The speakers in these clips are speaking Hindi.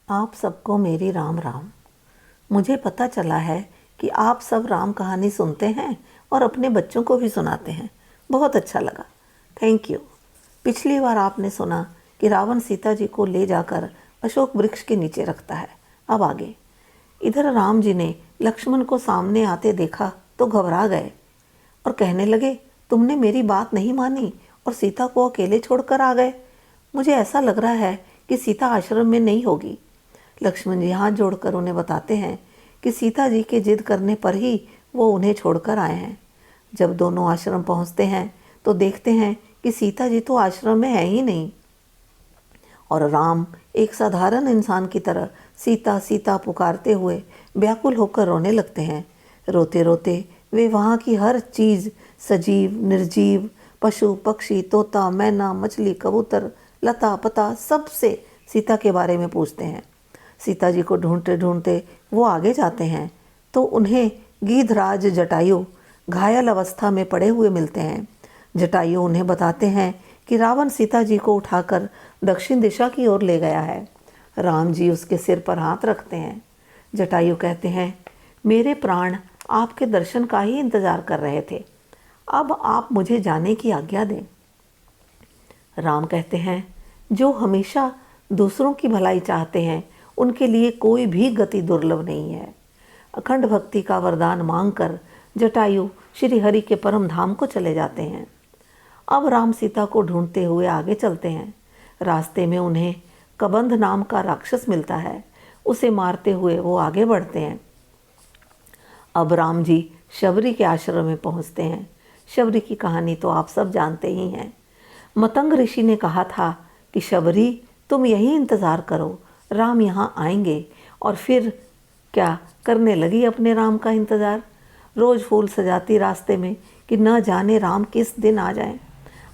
आप सबको मेरी राम राम। मुझे पता चला है कि आप सब राम कहानी सुनते हैं और अपने बच्चों को भी सुनाते हैं। बहुत अच्छा लगा, थैंक यू। पिछली बार आपने सुना कि रावण सीता जी को ले जाकर अशोक वृक्ष के नीचे रखता है। अब आगे। इधर राम जी ने लक्ष्मण को सामने आते देखा तो घबरा गए और कहने लगे, तुमने मेरी बात नहीं मानी और सीता को अकेले छोड़कर आ गए। मुझे ऐसा लग रहा है कि सीता आश्रम में नहीं होगी। लक्ष्मण जी हाथ जोड़कर उन्हें बताते हैं कि सीता जी के जिद करने पर ही वो उन्हें छोड़कर आए हैं। जब दोनों आश्रम पहुंचते हैं तो देखते हैं कि सीता जी तो आश्रम में है ही नहीं और राम एक साधारण इंसान की तरह सीता सीता पुकारते हुए व्याकुल होकर रोने लगते हैं। रोते रोते वे वहाँ की हर चीज़, सजीव निर्जीव, पशु पक्षी, तोता मैना, मछली, कबूतर, लता पता, सबसे सीता के बारे में पूछते हैं। सीता जी को ढूंढते ढूंढते वो आगे जाते हैं तो उन्हें गीधराज जटायु घायल अवस्था में पड़े हुए मिलते हैं। जटायु उन्हें बताते हैं कि रावण सीता जी को उठाकर दक्षिण दिशा की ओर ले गया है। राम जी उसके सिर पर हाथ रखते हैं। जटायु कहते हैं, मेरे प्राण आपके दर्शन का ही इंतजार कर रहे थे, अब आप मुझे जाने की आज्ञा दें। राम कहते हैं, जो हमेशा दूसरों की भलाई चाहते हैं उनके लिए कोई भी गति दुर्लभ नहीं है। अखंड भक्ति का वरदान मांगकर जटायु श्री हरि के परम धाम को चले जाते हैं। अब राम सीता को ढूंढते हुए आगे चलते हैं। रास्ते में उन्हें कबंध नाम का राक्षस मिलता है। उसे मारते हुए वो आगे बढ़ते हैं। अब राम जी शबरी के आश्रम में पहुंचते हैं। शबरी की कहानी तो आप सब जानते ही हैं। मतंग ऋषि ने कहा था कि शबरी तुम यहीं इंतज़ार करो, राम यहाँ आएंगे। और फिर क्या करने लगी अपने राम का इंतज़ार। रोज़ फूल सजाती रास्ते में कि न जाने राम किस दिन आ जाएं।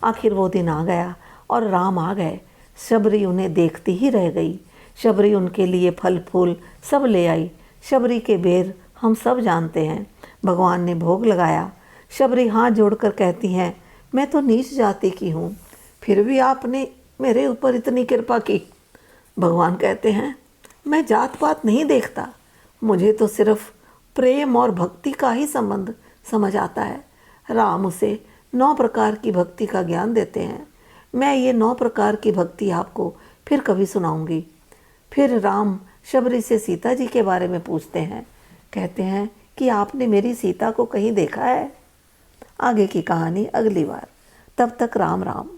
आखिर वो दिन आ गया और राम आ गए। शबरी उन्हें देखती ही रह गई। शबरी उनके लिए फल फूल सब ले आई। शबरी के बेर हम सब जानते हैं। भगवान ने भोग लगाया। शबरी हाथ जोड़कर कहती हैं, मैं तो नीच जाति की हूँ, फिर भी आपने मेरे ऊपर इतनी कृपा की। भगवान कहते हैं, मैं जात पात नहीं देखता, मुझे तो सिर्फ प्रेम और भक्ति का ही संबंध समझ आता है। राम उसे 9 प्रकार की भक्ति का ज्ञान देते हैं। मैं ये 9 प्रकार की भक्ति आपको फिर कभी सुनाऊंगी। फिर राम शबरी से सीता जी के बारे में पूछते हैं। कहते हैं कि आपने मेरी सीता को कहीं देखा है। आगे की कहानी अगली बार। तब तक राम राम।